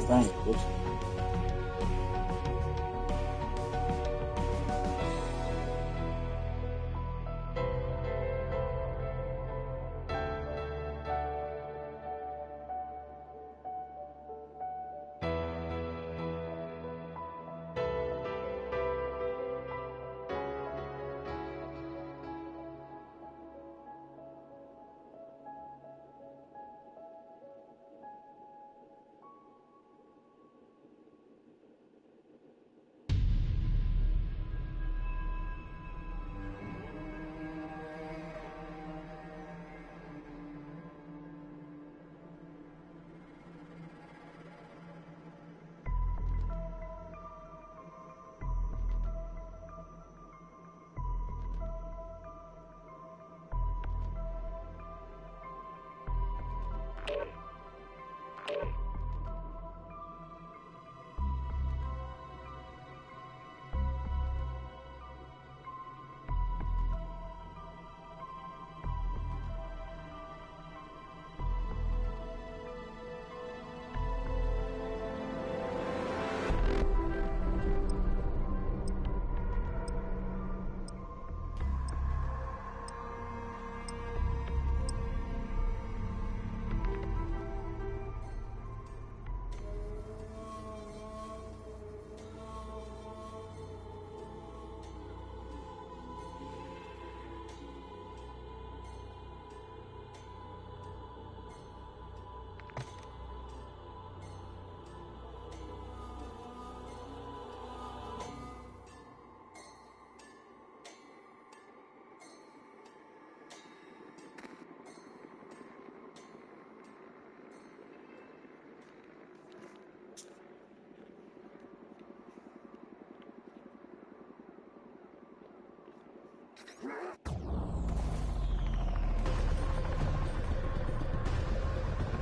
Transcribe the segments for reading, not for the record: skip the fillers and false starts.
Thank you.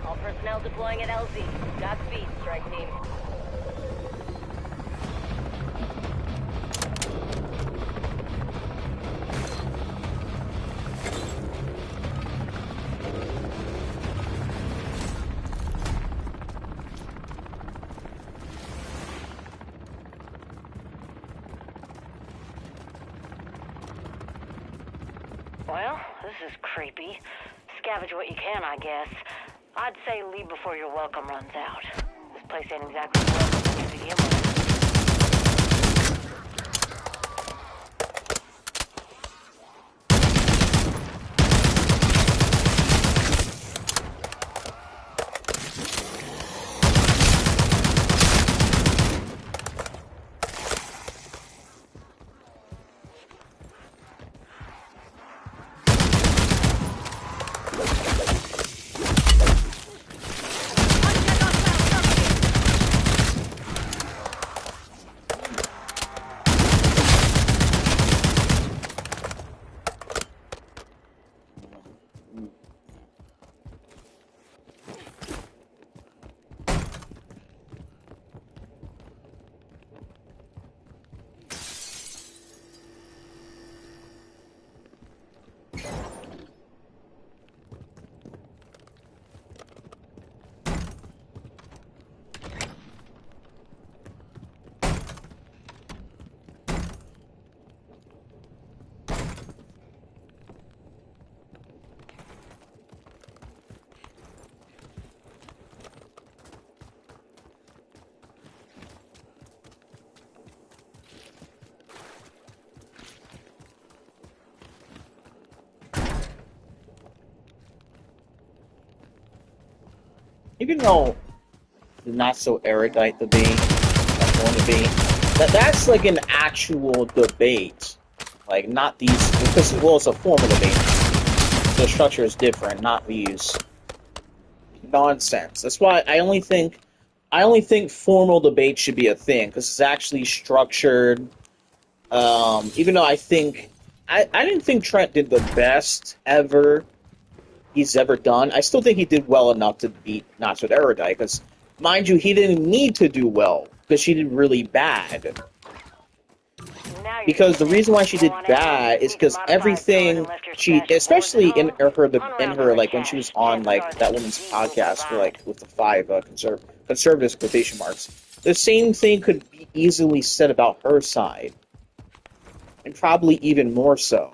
All personnel deploying at LZ. Godspeed, strike team. Well, this is creepy. Scavenge what you can, I guess. I'd say leave before your welcome runs out. This place ain't exactly welcome to begin with. Even though it's not so erudite debate that's going to be, that's like an actual debate, like not these, because well, it's a formal debate. The structure is different, not these nonsense. That's why I only think formal debate should be a thing because it's actually structured. Even though I didn't think Trent did the best ever he's ever done. I still think he did well enough to beat Not So Erudite, because, mind you, he didn't need to do well, because she did really bad. Because the reason why she did bad is because everything she, especially in her like when she was on like that woman's podcast for like with the five conservative quotation marks. The same thing could be easily said about her side, and probably even more so.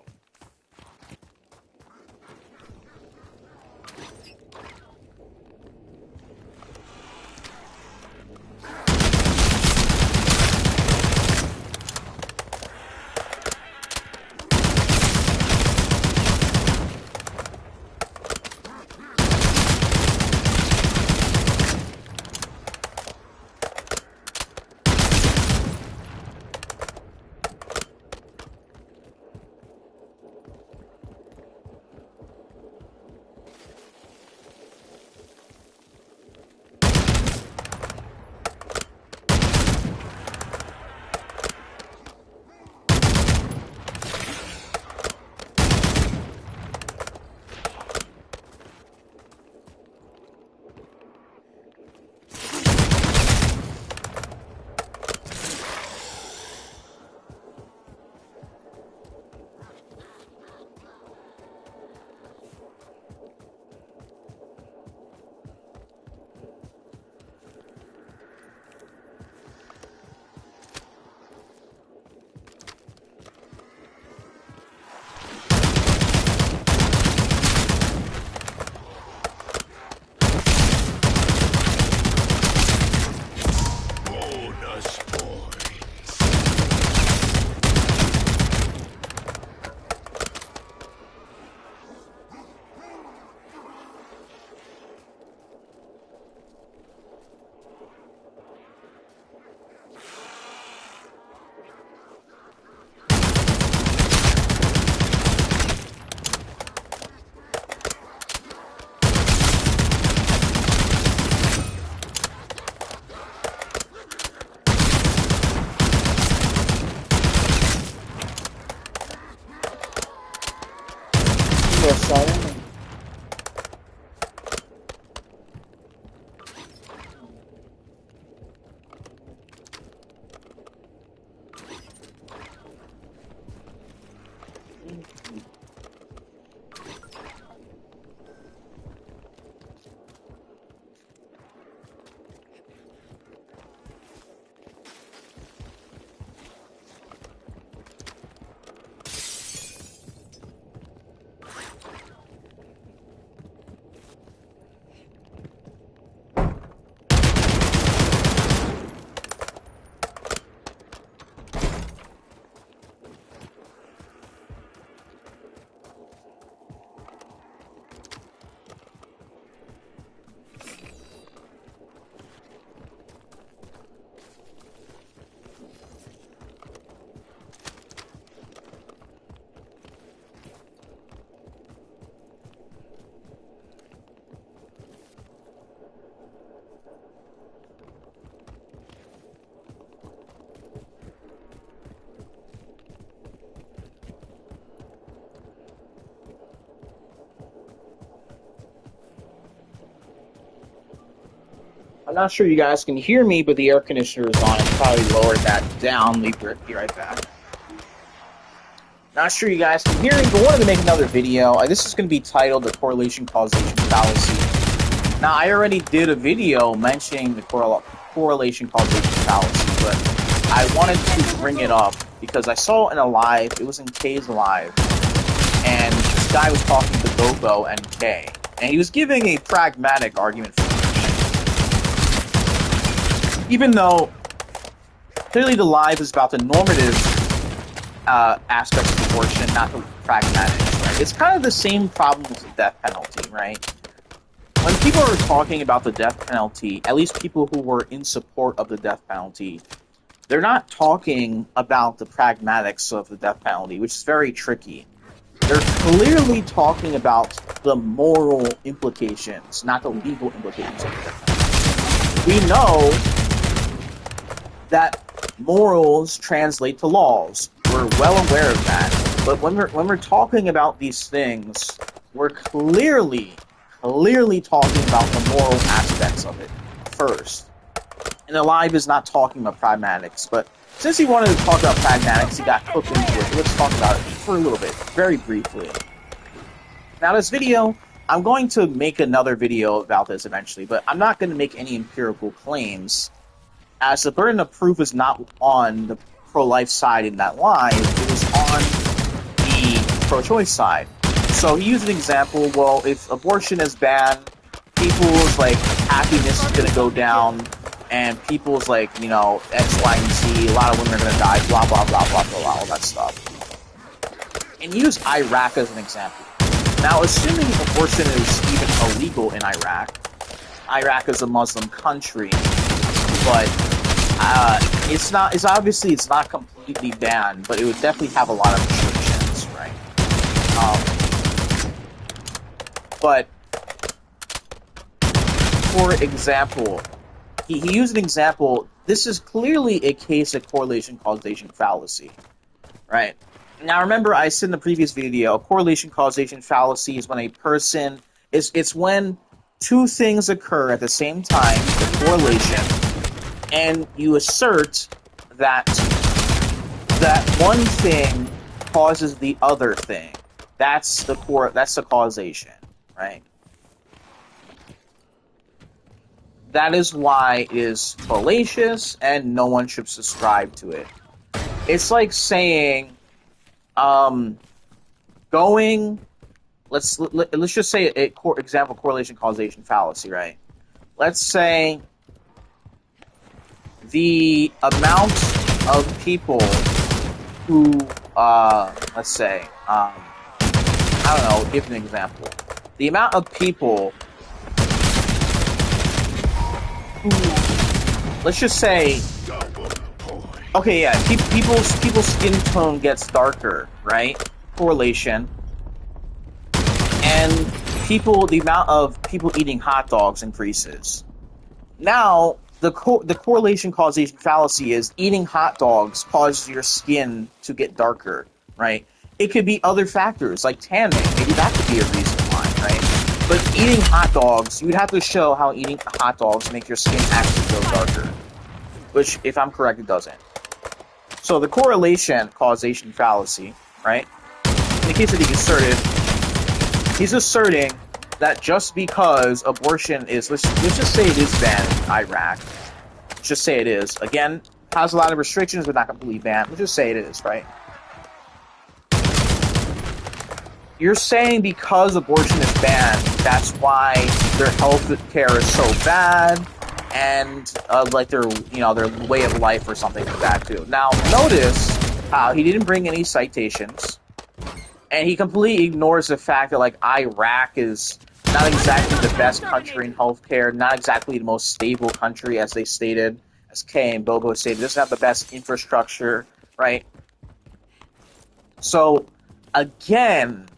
I'm not sure you guys can hear me, but the air conditioner is on. I probably lowered that down. Be right back. Not sure you guys can hear me, but wanted to make another video. This is going to be titled The Correlation Causation Fallacy. Now, I already did a video mentioning the correlation causation fallacy, but I wanted to bring it up because I saw it in a live. It was in K's live, and this guy was talking to Gogo and K, and he was giving a pragmatic argument for even though clearly the live is about the normative aspects of abortion, not the pragmatics, right? It's kind of the same problem with the death penalty, right? When people are talking about the death penalty, at least people who were in support of the death penalty, they're not talking about the pragmatics of the death penalty, which is very tricky. They're clearly talking about the moral implications, not the legal implications of the death penalty. We know that morals translate to laws. We're well aware of that. But when we're talking about these things, we're clearly talking about the moral aspects of it first. And the live is not talking about pragmatics, but since he wanted to talk about pragmatics, he got hooked into it. So let's talk about it for a little bit, very briefly. Now, this video I'm going to make another video about this eventually, but I'm not going to make any empirical claims, as the burden of proof is not on the pro-life side in that line, it was on the pro-choice side. So he used an example, well, if abortion is banned, people's, like, happiness is going to go down, and people's, like, you know, X, Y, and Z, a lot of women are going to die, blah, blah, blah, blah, blah, blah, all that stuff. And he used Iraq as an example. Now, assuming abortion is even illegal in Iraq, Iraq is a Muslim country, but it's not. It's not completely banned, but it would definitely have a lot of restrictions, right? But for example, he used an example. This is clearly a case of correlation causation fallacy, right? Now, remember, I said in the previous video, correlation causation fallacy is when a person it's when two things occur at the same time, the correlation, and you assert that one thing causes the other thing. That's the causation, right? That is why it is fallacious, and no one should subscribe to it. It's like saying, let's just say example correlation causation fallacy, right? Let's say the amount of people who, let's say, I don't know, give an example. The amount of people who, let's just say, okay, yeah, people's skin tone gets darker, right? Correlation. And the amount of people eating hot dogs increases. Now, the correlation causation fallacy is eating hot dogs causes your skin to get darker, right? It could be other factors, like tanning. Maybe that could be a reason why, right? But eating hot dogs, you would have to show how eating hot dogs make your skin actually go darker. Which, if I'm correct, it doesn't. So the correlation causation fallacy, right? In the case that he asserted, he's asserting that just because abortion is, let's just say it is banned in Iraq. Let's just say it is. Again, has a lot of restrictions, but not completely banned. Let's just say it is, right? You're saying because abortion is banned, that's why their health care is so bad, and like their way of life or something like that too. Now, notice how he didn't bring any citations, and he completely ignores the fact that like Iraq is not exactly the best country in healthcare, not exactly the most stable country, as they stated, as Kay and Bobo stated. It doesn't have the best infrastructure, right? So, again,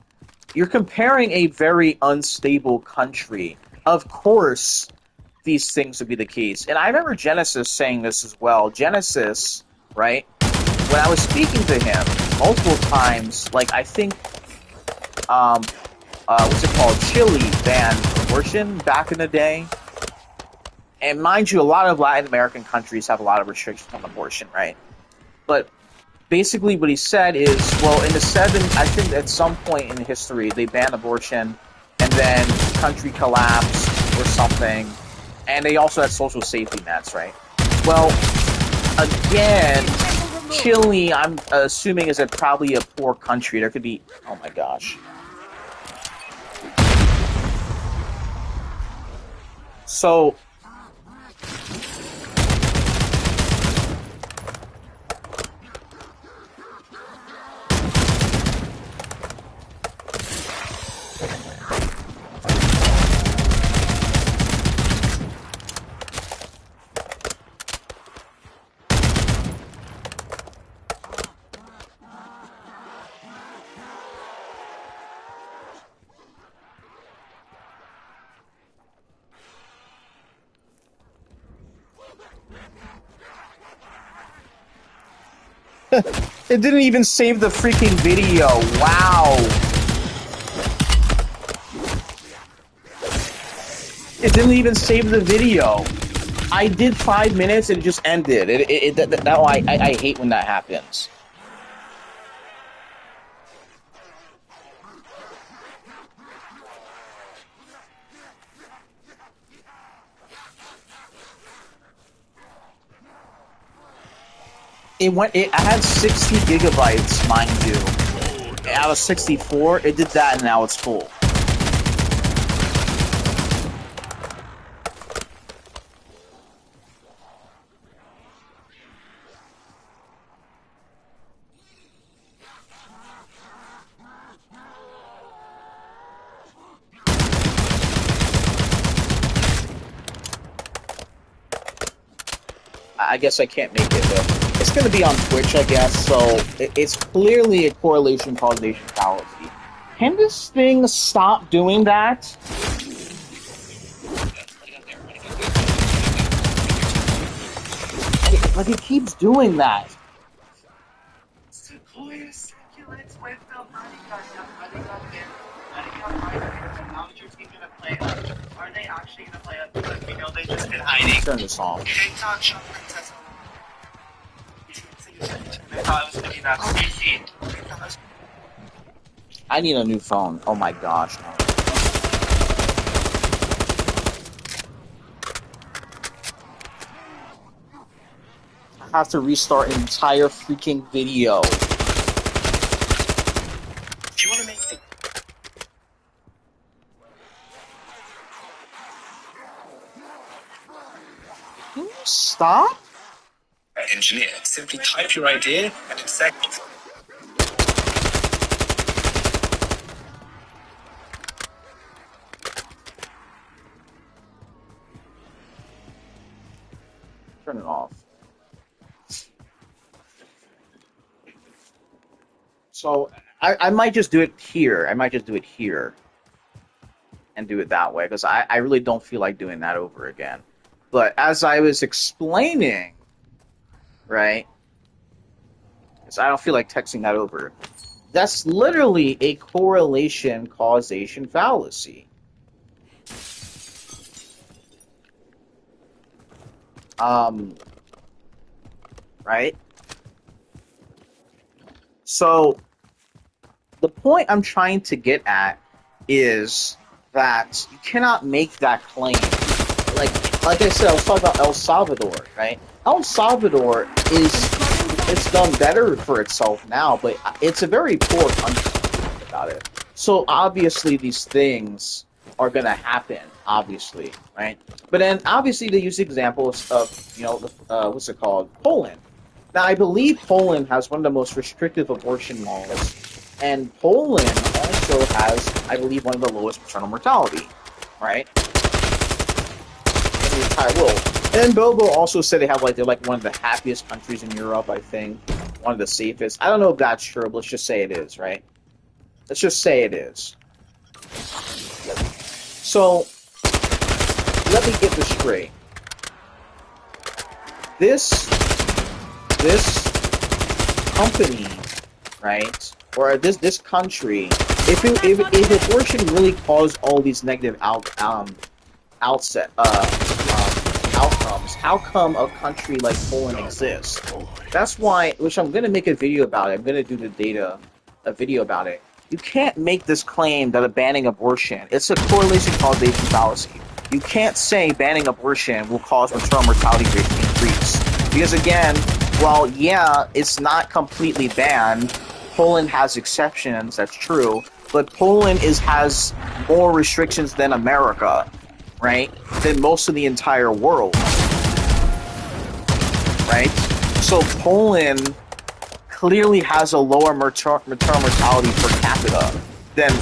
you're comparing a very unstable country. Of course, these things would be the case. And I remember Genesis saying this as well. Genesis, right? When I was speaking to him multiple times, like I think, what's it called? Chile banned abortion back in the day. And mind you, a lot of Latin American countries have a lot of restrictions on abortion, right? But basically what he said is, well, in I think at some point in history, they banned abortion, and then the country collapsed or something, and they also had social safety nets, right? Well, again, Chile, I'm assuming, is probably a poor country. There could be, oh my gosh. So, it didn't even save the freaking video. Wow. It didn't even save the video. I did 5 minutes and it just ended. I hate when that happens. I had 60 gigabytes, mind you. Out of 64, it did that, and now it's full. I guess I can't make it, but it's going to be on Twitch, I guess, so it's clearly a correlation causation fallacy. Can this thing stop doing that? Like, it keeps doing that. Are they actually gonna play up? Because we know they just been hiding. Turn this off. TikTok shop princess. I thought it was gonna be that easy. I need a new phone. Oh my gosh. I have to restart an entire freaking video. Do you want to make it? Can you stop? Engineer, simply type your idea and in seconds. Turn it off. So I might just do it here. I might just do it here and do it that way because I really don't feel like doing that over again. But as I was explaining, right? Because I don't feel like texting that over. That's literally a correlation causation fallacy. Right? So the point I'm trying to get at is that you cannot make that claim. Like I said, I was talking about El Salvador, right? El Salvador it's done better for itself now, but it's a very poor country about it. So obviously these things are going to happen, obviously, right? But then obviously they use examples of, what's it called? Poland. Now I believe Poland has one of the most restrictive abortion laws, and Poland also has, I believe, one of the lowest maternal mortality, right? In the entire world. And then Bobo also said they're like one of the happiest countries in Europe, I think. One of the safest. I don't know if that's true, but let's just say it is, right? Let's just say it is. So, let me get this straight. This company, right, or this country, if abortion really caused all these negative outcomes, how come a country like Poland exists? That's why, which I'm gonna make a video about it. I'm gonna do a video about it. You can't make this claim that banning abortion, it's a correlation causation fallacy. You can't say banning abortion will cause maternal mortality rate to increase. Because again, while yeah, it's not completely banned, Poland has exceptions, that's true, but Poland has more restrictions than America, right? Than most of the entire world. Right? So Poland clearly has a lower maternal mortality per capita than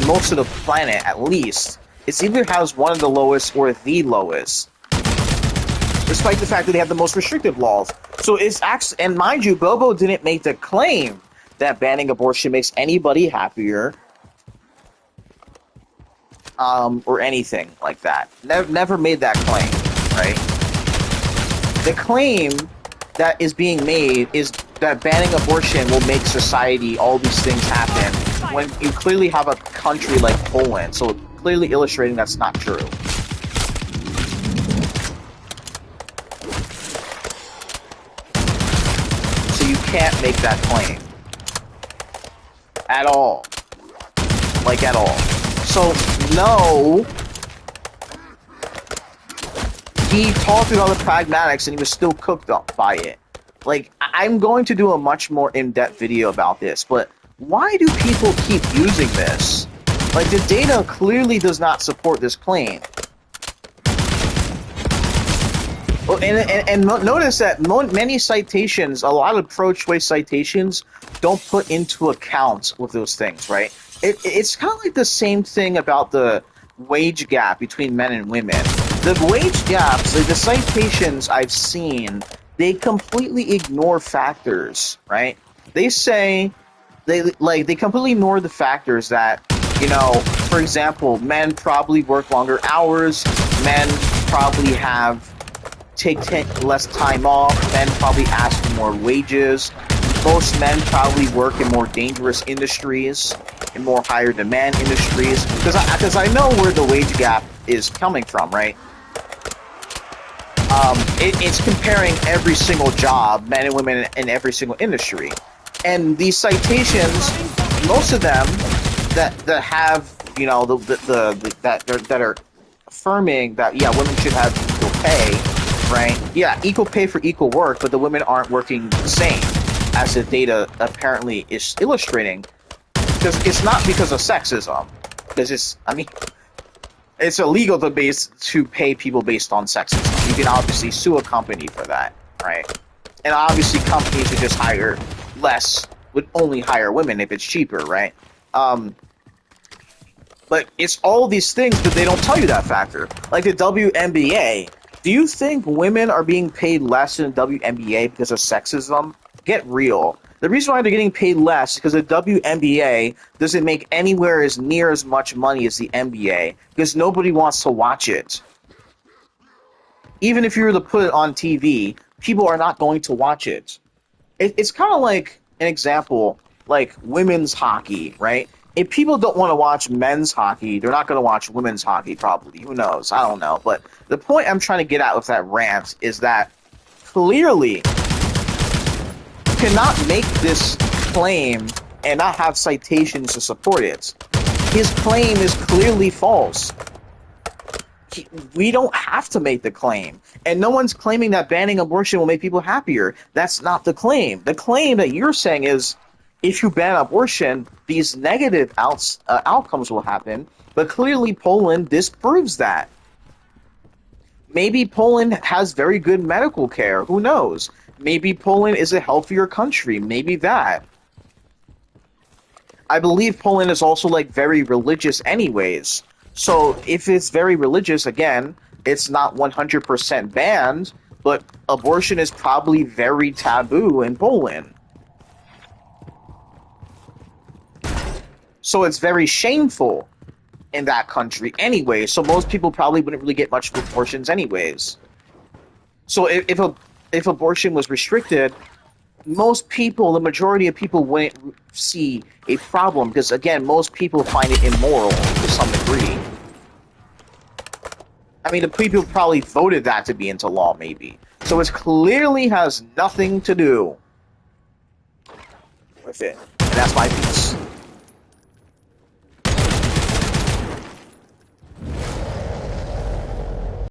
most of the planet, at least. It either has one of the lowest or the lowest, despite the fact that they have the most restrictive laws. So it's actually, and mind you, Bobo didn't make the claim that banning abortion makes anybody happier, or anything like that. Never made that claim, right? The claim that is being made is that banning abortion will make society, all these things happen, when you clearly have a country like Poland, so clearly illustrating that's not true. So you can't make that claim. At all. Like, at all. So, no, he talked about the pragmatics and he was still cooked up by it. Like, I'm going to do a much more in-depth video about this, but why do people keep using this? Like, the data clearly does not support this claim. Well, and notice that many citations, a lot of pro-choice citations, don't put into account with those things, right? It's kind of like the same thing about the wage gap between men and women. The wage gaps, like the citations I've seen, they completely ignore factors, right? They say they completely ignore the factors that, you know, for example, men probably work longer hours, men probably take less time off, men probably ask for more wages, most men probably work in more dangerous industries, in more higher demand industries, because I know where the wage gap is coming from, right? It's comparing every single job, men and women in every single industry, and these citations, most of them that have, you know, that are affirming that, yeah, women should have equal pay, right? Yeah, equal pay for equal work, but the women aren't working the same, as the data apparently is illustrating. Because it's not because of sexism, because it's illegal to pay people based on sexism. You can obviously sue a company for that, right? And obviously companies would just would only hire women if it's cheaper, right? But it's all these things, but they don't tell you that factor. Like the WNBA. Do you think women are being paid less in the WNBA because of sexism? Get real. The reason why they're getting paid less is because the WNBA doesn't make anywhere as near as much money as the NBA, because nobody wants to watch it. Even if you were to put it on TV, people are not going to watch it. It's kind of like an example, like women's hockey, right? If people don't want to watch men's hockey, they're not going to watch women's hockey, probably. Who knows? I don't know. But the point I'm trying to get at with that rant is that clearly you cannot make this claim and not have citations to support it. His claim is clearly false. We don't have to make the claim. And no one's claiming that banning abortion will make people happier. That's not the claim. The claim that you're saying is, if you ban abortion, these negative outcomes will happen. But clearly Poland disproves that. Maybe Poland has very good medical care. Who knows? Maybe Poland is a healthier country. Maybe that. I believe Poland is also, like, very religious anyways. So if it's very religious, again, it's not 100% banned, but abortion is probably very taboo in Poland. So it's very shameful in that country anyway, so most people probably wouldn't really get much abortions anyways. So if abortion was restricted, most people, the majority of people, wouldn't see a problem, because again, most people find it immoral to some degree. I mean, the people probably voted that to be into law, maybe. So it clearly has nothing to do with it. And that's my piece.